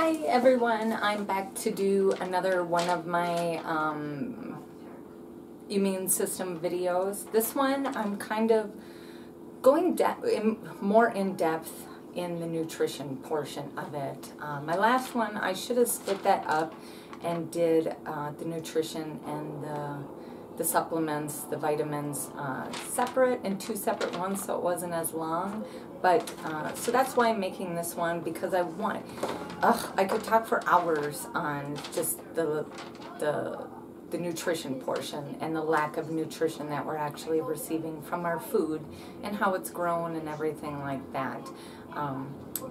Hi everyone, I'm back to do another one of my immune system videos. This one I'm kind of going more in depth in the nutrition portion of it. My last one I should have split that up and did the nutrition and the supplements, the vitamins separate in two separate ones, so it wasn't as long. But so that's why I'm making this one, because I want. I could talk for hours on just the nutrition portion and the lack of nutrition that we're actually receiving from our food and how it's grown and everything like that.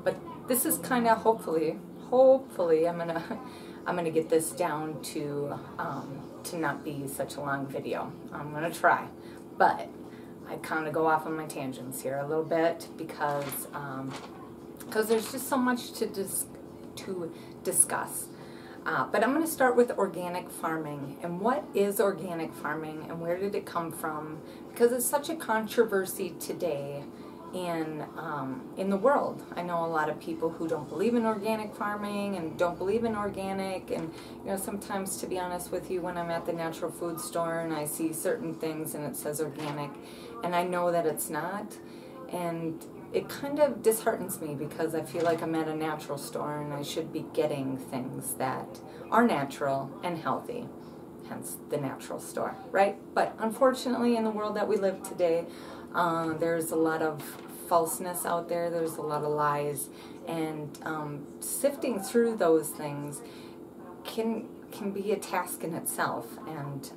But this is kind of hopefully I'm gonna get this down to not be such a long video. I'm gonna try, but I kind of go off on my tangents here a little bit because there's just so much to discuss. But I'm going to start with organic farming. And what is organic farming and where did it come from? Because it's such a controversy today in the world. I know a lot of people who don't believe in organic farming and don't believe in organic, and you know, sometimes, to be honest with you, when I'm at the natural food store and I see certain things and it says organic and I know that it's not, and it kind of disheartens me because I feel like I'm at a natural store and I should be getting things that are natural and healthy, hence the natural store, right? But unfortunately, in the world that we live today, there's a lot of falseness out there, there's a lot of lies, and sifting through those things can be a task in itself. And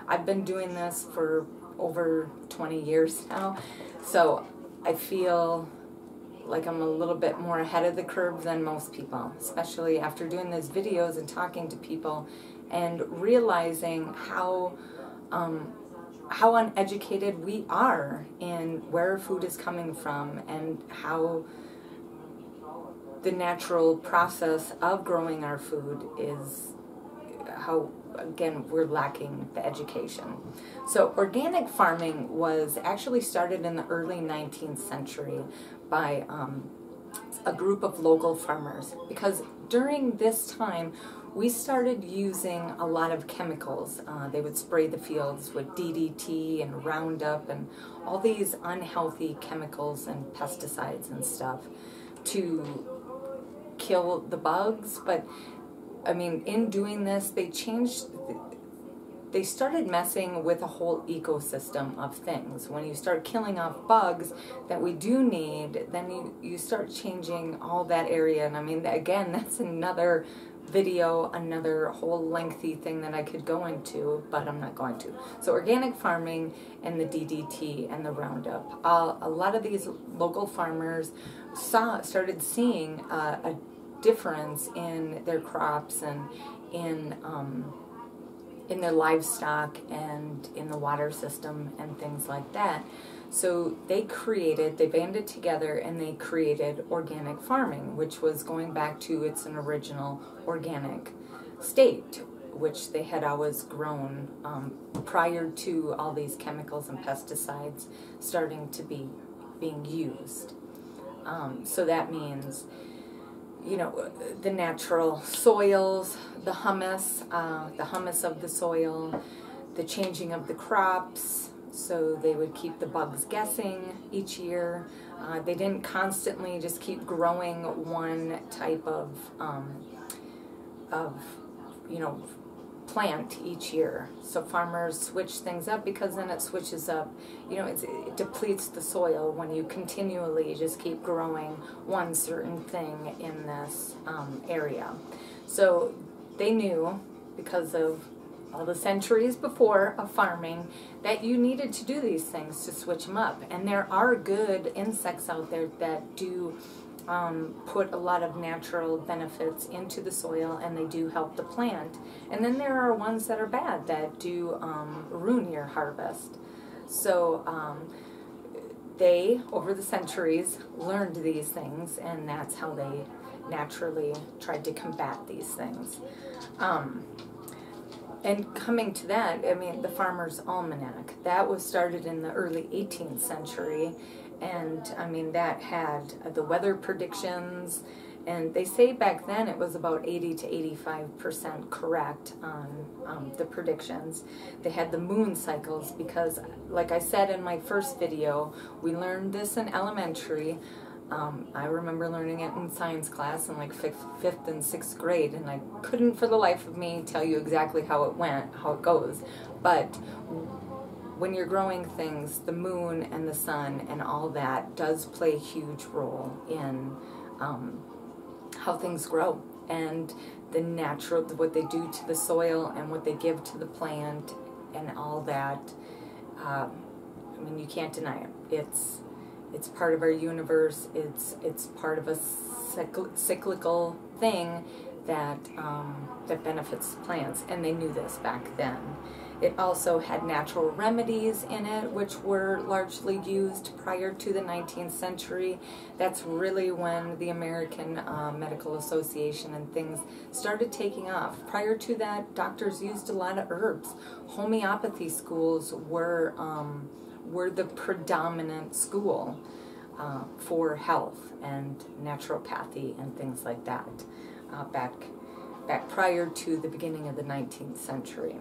I've been doing this for over 20 years now, so I feel like I'm a little bit more ahead of the curve than most people, especially after doing these videos and talking to people and realizing how uneducated we are in where food is coming from and how the natural process of growing our food is, how, again, we're lacking the education. So organic farming was actually started in the early 19th century by a group of local farmers, because during this time we started using a lot of chemicals. They would spray the fields with DDT and Roundup and all these unhealthy chemicals and pesticides and stuff to kill the bugs. But I mean, in doing this, they started messing with a whole ecosystem of things. When you start killing off bugs that we do need, then you start changing all that area. And I mean, again, that's another video, another whole lengthy thing that I could go into, but I'm not going to. So organic farming and the DDT and the Roundup. A lot of these local farmers started seeing a difference in their crops and in their livestock and in the water system and things like that. So they banded together and they created organic farming, which was going back to its original organic state, which they had always grown prior to all these chemicals and pesticides starting to be being used. So that means, you know, the natural soils, the humus of the soil, the changing of the crops, so they would keep the bugs guessing each year. They didn't constantly just keep growing one type of you know, plant each year. So farmers switch things up, because then it switches up, you know, it depletes the soil when you continually just keep growing one certain thing in this area. So they knew, because of all the centuries before of farming, that you needed to do these things to switch them up. And there are good insects out there that do put a lot of natural benefits into the soil, and they do help the plant. And then there are ones that are bad that do ruin your harvest. So they, over the centuries, learned these things, and that's how they naturally tried to combat these things. And coming to that, I mean, the Farmer's Almanac, that was started in the early 18th century, and I mean, that had the weather predictions And they say back then it was about 80 to 85% correct on the predictions. They had the moon cycles because, like I said in my first video, we learned this in elementary. I remember learning it in science class in like fifth and sixth grade, and I couldn't for the life of me tell you exactly how it went, how it goes. But when you're growing things, the moon and the sun and all that does play a huge role in how things grow, and the natural, what they do to the soil and what they give to the plant and all that. I mean, you can't deny it. It's part of our universe. It's part of a cyclical thing that that benefits plants, and they knew this back then. It also had natural remedies in it, which were largely used prior to the 19th century. That's really when the American Medical Association and things started taking off. Prior to that, doctors used a lot of herbs. Homeopathy schools were the predominant school for health and naturopathy and things like that back prior to the beginning of the 19th century.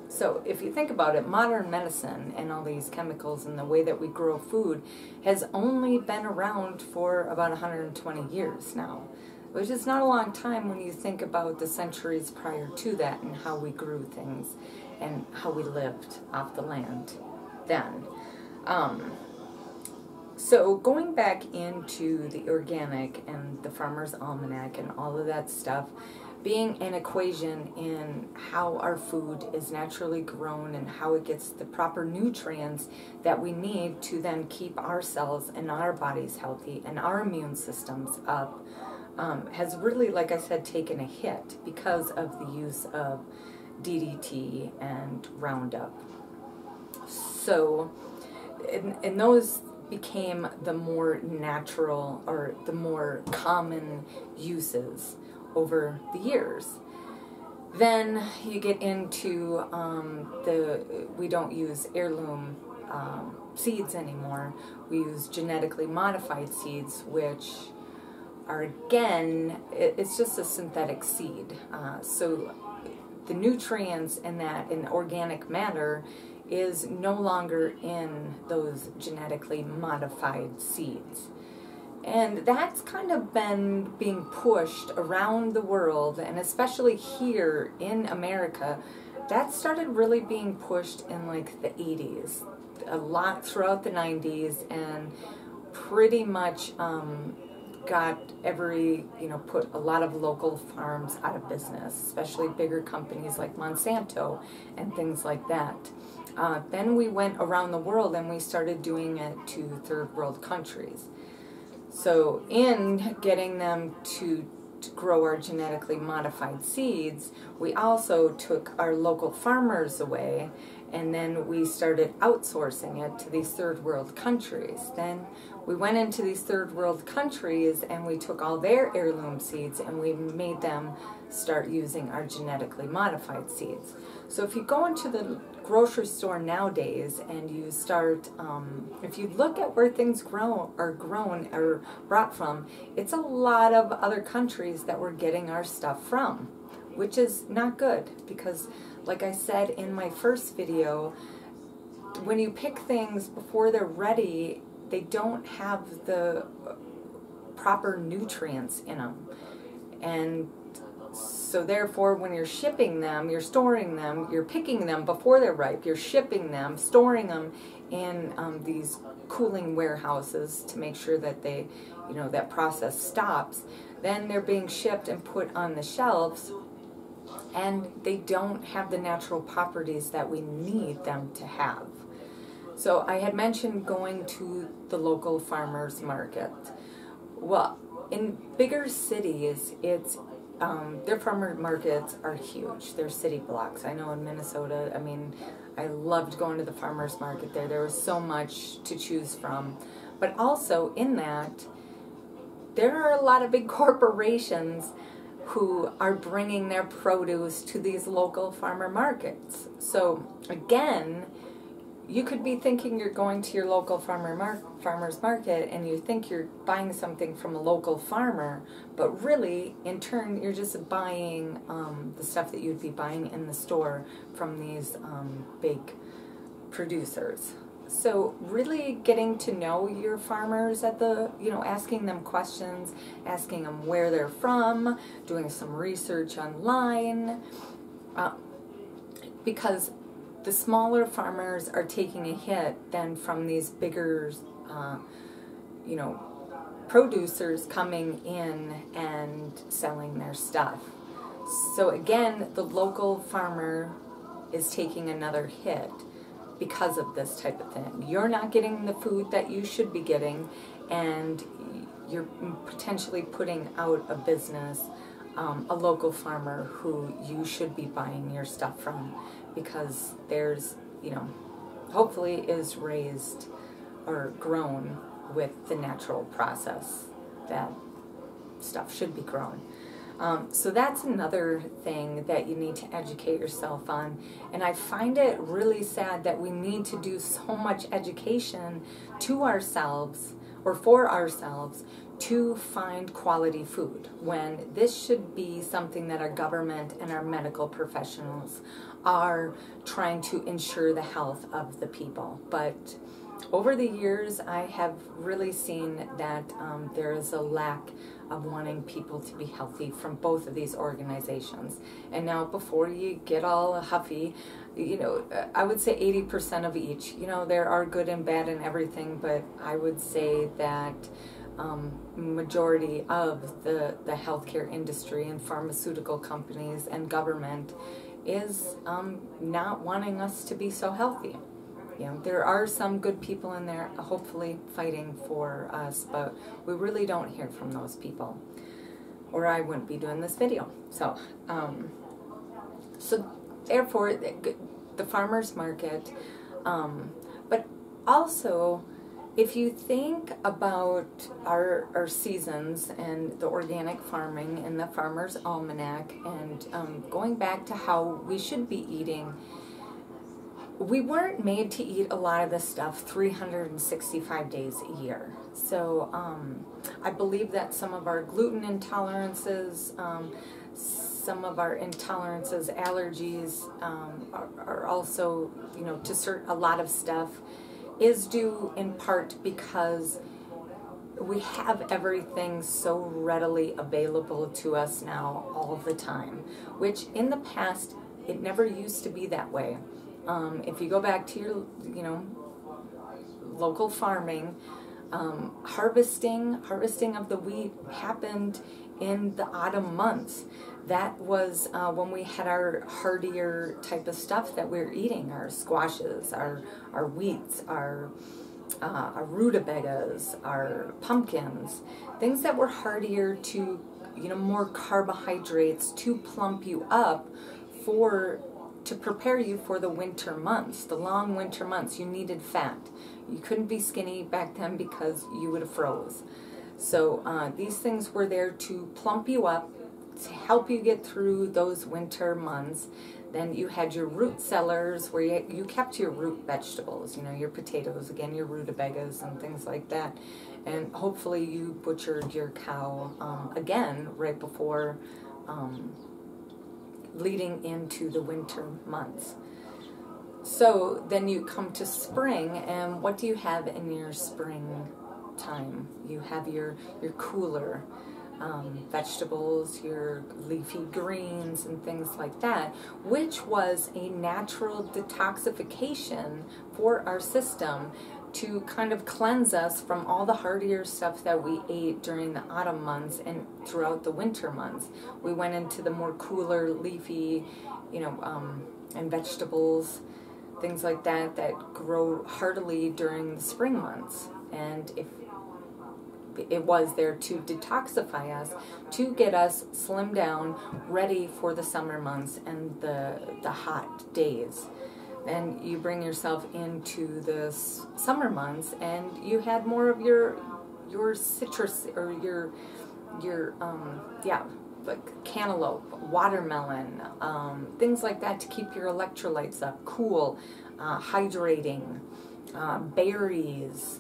So if you think about it, modern medicine and all these chemicals and the way that we grow food has only been around for about 120 years now, which is not a long time when you think about the centuries prior to that and how we grew things and how we lived off the land then. So going back into the organic and the Farmer's Almanac and all of that stuff, being an equation in how our food is naturally grown and how it gets the proper nutrients that we need to then keep ourselves and our bodies healthy and our immune systems up, has really, like I said, taken a hit because of the use of DDT and Roundup. So, and those became the more natural or the more common uses over the years. Then you get into we don't use heirloom seeds anymore. We use genetically modified seeds, which are, again, it's just a synthetic seed. So the nutrients in that, in organic matter, is no longer in those genetically modified seeds. And that's kind of been being pushed around the world, and especially here in America. That started really being pushed in like the 80s, a lot throughout the 90s, and pretty much got put a lot of local farms out of business, especially bigger companies like Monsanto and things like that. Then we went around the world and we started doing it to third world countries. So in getting them to grow our genetically modified seeds, we also took our local farmers away, and then we started outsourcing it to these third world countries. Then we went into these third world countries and we took all their heirloom seeds and we made them start using our genetically modified seeds. So if you go into the grocery store nowadays and you start, if you look at where things are grown or brought from, it's a lot of other countries that we're getting our stuff from, which is not good because, like I said in my first video, when you pick things before they're ready, they don't have the proper nutrients in them. And so therefore, when you're shipping them, you're storing them, you're picking them before they're ripe, you're shipping them, storing them in these cooling warehouses to make sure that they, that process stops. Then they're being shipped and put on the shelves, and they don't have the natural properties that we need them to have. So I had mentioned going to the local farmers market. Well, in bigger cities, their farmer markets are huge. They're city blocks. I know in Minnesota, I loved going to the farmer's market there. There was so much to choose from. But also in that, there are a lot of big corporations who are bringing their produce to these local farmer markets. So again, you could be thinking you're going to your local farmer's market and you think you're buying something from a local farmer, but really, in turn, you're just buying the stuff that you'd be buying in the store from these big producers. So really getting to know your farmers at the, asking them questions, asking them where they're from, doing some research online, because the smaller farmers are taking a hit than from these bigger, producers coming in and selling their stuff. So again, the local farmer is taking another hit because of this type of thing. You're not getting the food that you should be getting, and you're potentially putting out of business a local farmer who you should be buying your stuff from, because there's, hopefully is raised or grown with the natural process that stuff should be grown. So that's another thing that you need to educate yourself on. And I find it really sad that we need to do so much education to ourselves or for ourselves to find quality food, when this should be something that our government and our medical professionals are trying to ensure the health of the people. But over the years, I have really seen that there is a lack of wanting people to be healthy from both of these organizations. And now, before you get all huffy, I would say 80% of each. There are good and bad in everything, but I would say that majority of the healthcare industry and pharmaceutical companies and government is not wanting us to be so healthy. There are some good people in there, hopefully fighting for us, but we really don't hear from those people, or I wouldn't be doing this video. So, therefore, the farmer's market, but also, if you think about our seasons and the organic farming and the Farmer's Almanac, and going back to how we should be eating, we weren't made to eat a lot of this stuff 365 days a year. So I believe that some of our gluten intolerances, some of our intolerances, allergies are also, to a lot of stuff is due in part because we have everything so readily available to us now all the time, which in the past, it never used to be that way. If you go back to your, local farming, harvesting of the wheat happened in the autumn months. That was when we had our hardier type of stuff that we were eating, our squashes, our wheats, our rutabagas, our pumpkins, things that were hardier to, more carbohydrates to plump you up to prepare you for the winter months, the long winter months. You needed fat. You couldn't be skinny back then because you would have froze. So these things were there to plump you up, to help you get through those winter months. Then you had your root cellars where you kept your root vegetables, your potatoes, again, your rutabagas and things like that. And hopefully you butchered your cow again right before leading into the winter months. So then you come to spring, and what do you have in your spring time? You have your cooler vegetables, your leafy greens and things like that, which was a natural detoxification for our system to kind of cleanse us from all the hardier stuff that we ate during the autumn months and throughout the winter months. We went into the more cooler, leafy, and vegetables, things like that grow heartily during the spring months. And if it was there to detoxify us, to get us slimmed down, ready for the summer months and the hot days. And you bring yourself into the summer months, and you had more of your citrus or your like cantaloupe, watermelon, things like that to keep your electrolytes up, cool. hydrating, berries,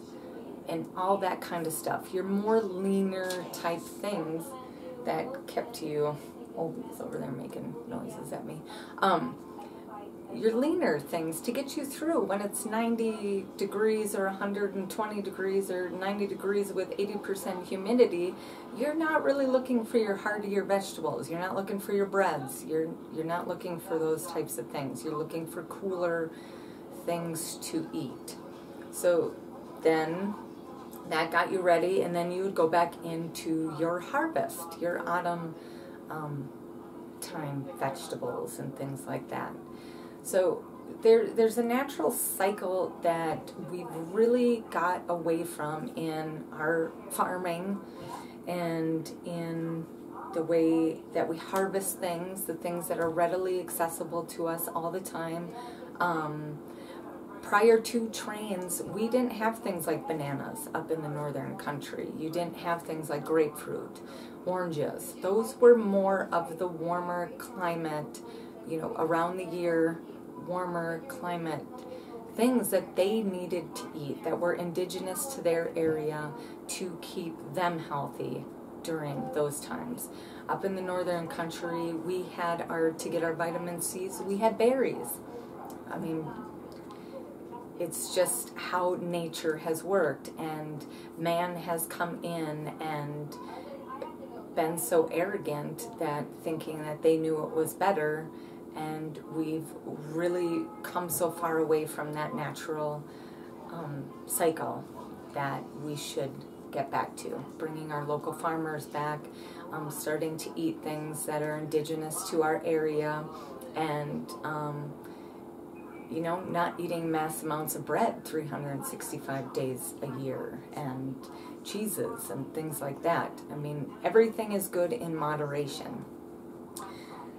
and all that kind of stuff. Your more leaner type things that kept you, oh, he's over there making noises at me. Your leaner things to get you through when it's 90 degrees or 120 degrees or 90 degrees with 80% humidity. You're not really looking for your heartier vegetables. You're not looking for your breads. You're not looking for those types of things. You're looking for cooler things to eat. So then that got you ready, and then you would go back into your harvest, your autumn time vegetables and things like that. So there's a natural cycle that we've really got away from in our farming and in the way that we harvest things, the things that are readily accessible to us all the time. Prior to trains, we didn't have things like bananas up in the northern country. You didn't have things like grapefruit, oranges. Those were more of the warmer climate, you know, around the year, warmer climate things that they needed to eat that were indigenous to their area to keep them healthy during those times. Up in the northern country, we had to get our vitamin C's, we had berries. I mean, it's just how nature has worked, and man has come in and been so arrogant that thinking that they knew it was better, and we've really come so far away from that natural cycle that we should get back to. Bringing our local farmers back, starting to eat things that are indigenous to our area, and you know, not eating mass amounts of bread 365 days a year, and cheeses and things like that. I mean, everything is good in moderation.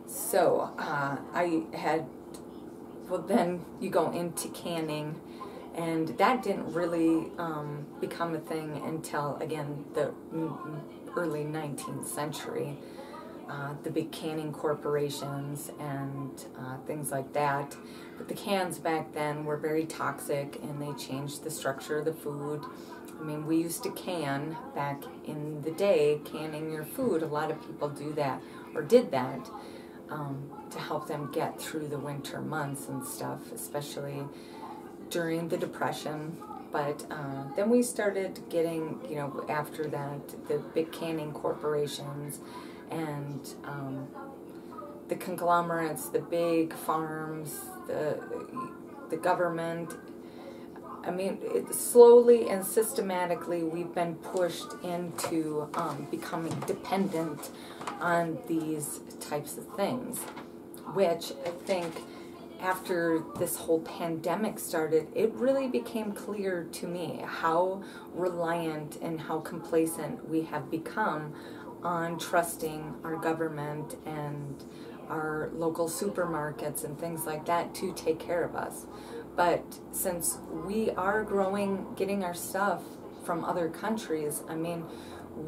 So well, then you go into canning, and that didn't really become a thing until, again, the early 19th century. The big canning corporations and things like that. But the cans back then were very toxic, and they changed the structure of the food. I mean, we used to can back in the day, canning your food. A lot of people do that, or did that, to help them get through the winter months and stuff, especially during the Depression. But then we started getting, you know, after that, the big canning corporations and the conglomerates, the big farms, the government. I mean, slowly and systematically we've been pushed into becoming dependent on these types of things, which I think after this whole pandemic started, it really became clear to me how reliant and how complacent we have become on trusting our government and our local supermarkets and things like that to take care of us. But since we are getting our stuff from other countries, I mean,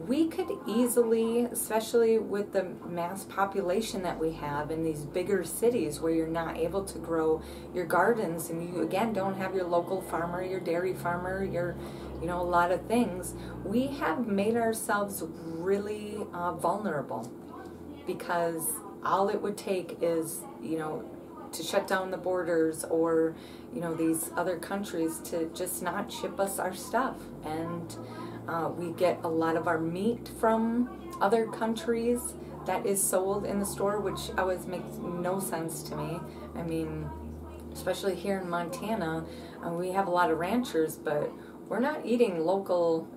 we could easily, especially with the mass population that we have in these bigger cities where you're not able to grow your gardens, and you again don't have your local farmer, your dairy farmer, your, you know, a lot of things, we have made ourselves really vulnerable, because all it would take is, you know, to shut down the borders, or, you know, these other countries to just not ship us our stuff. And we get a lot of our meat from other countries that is sold in the store, which always makes no sense to me. I mean, especially here in Montana, we have a lot of ranchers, but we're not eating local,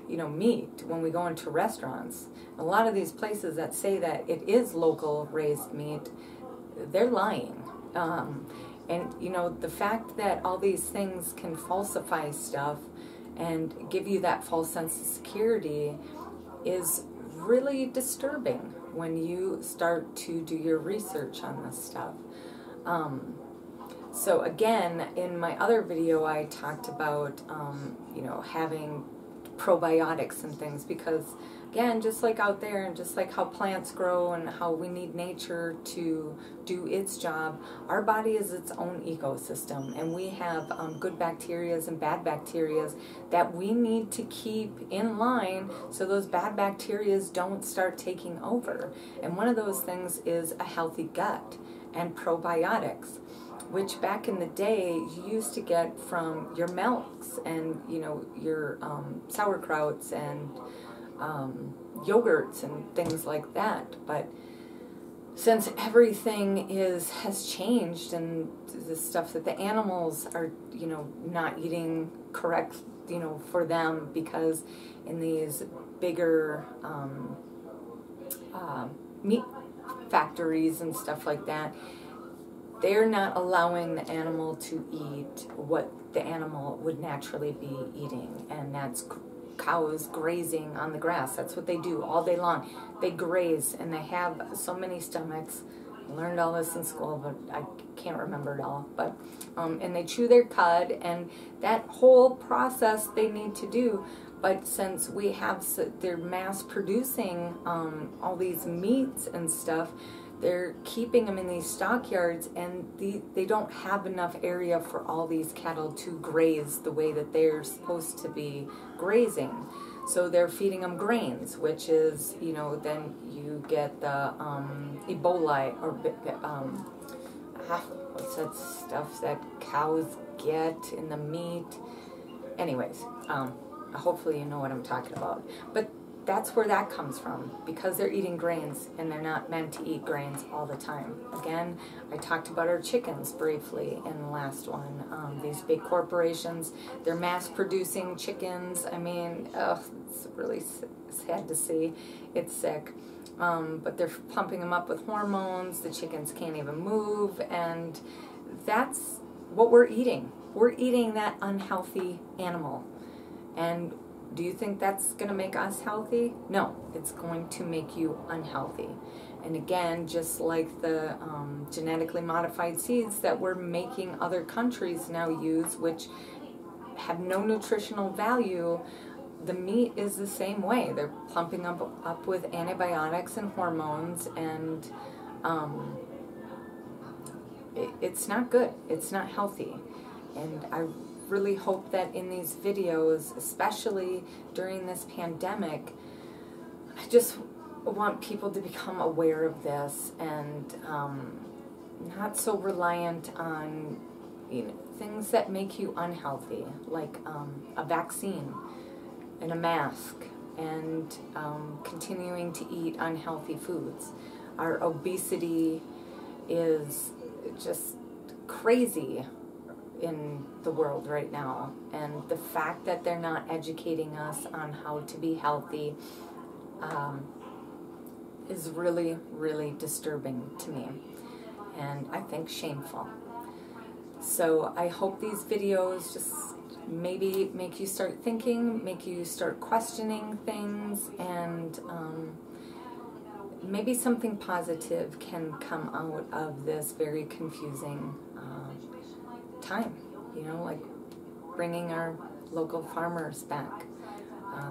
you know, meat when we go into restaurants. A lot of these places that say that it is local raised meat, they're lying. And, you know, the fact that all these things can falsify stuff and give you that false sense of security is really disturbing when you start to do your research on this stuff. So again, in my other video, I talked about, you know, having probiotics and things, because again, just like out there and just like how plants grow and how we need nature to do its job, our body is its own ecosystem, and we have good bacteria and bad bacteria that we need to keep in line so those bad bacteria don't start taking over. And one of those things is a healthy gut and probiotics, which back in the day you used to get from your milks and, you know, your sauerkrauts and yogurts and things like that. But since everything has changed, and the stuff that the animals are, you know, not eating correct, you know, for them, because in these bigger meat factories and stuff like that, they're not allowing the animal to eat what the animal would naturally be eating, and that's cows grazing on the grass. That's what they do all day long. They graze, and they have so many stomachs. I learned all this in school, but I can't remember it all. But and they chew their cud, and that whole process they need to do. But since we have, they're mass producing all these meats and stuff, they're keeping them in these stockyards, and they don't have enough area for all these cattle to graze the way that they're supposed to be grazing. So they're feeding them grains, which is, you know, then you get the Ebola, or what's that stuff that cows get in the meat? Anyways, hopefully you know what I'm talking about. But that's where that comes from, because they're eating grains, and they're not meant to eat grains all the time. Again, I talked about our chickens briefly in the last one. These big corporations, they're mass producing chickens. I mean, it's really sad to see. It's sick. But they're pumping them up with hormones. The chickens can't even move, and that's what we're eating. We're eating that unhealthy animal. And do you think that's going to make us healthy? No, it's going to make you unhealthy. And again, just like the genetically modified seeds that we're making other countries now use, which have no nutritional value, the meat is the same way. They're pumping up with antibiotics and hormones, and it's not good. It's not healthy. And I really hope that in these videos, especially during this pandemic, I just want people to become aware of this, and not so reliant on, you know, things that make you unhealthy, like a vaccine and a mask, and continuing to eat unhealthy foods. Our obesity is just crazy in the world right now, and the fact that they're not educating us on how to be healthy is really, really disturbing to me, and I think shameful. So I hope these videos just maybe make you start thinking, make you start questioning things, and maybe something positive can come out of this very confusing time, you know, like bringing our local farmers back,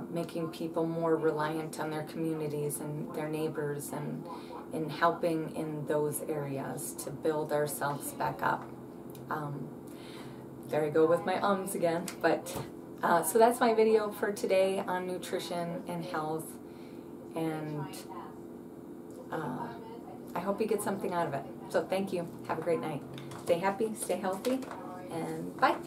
making people more reliant on their communities and their neighbors, and in helping in those areas to build ourselves back up. There I go with my ums again, but so that's my video for today on nutrition and health, and I hope you get something out of it. So thank you. Have a great night. Stay happy, stay healthy, and bye.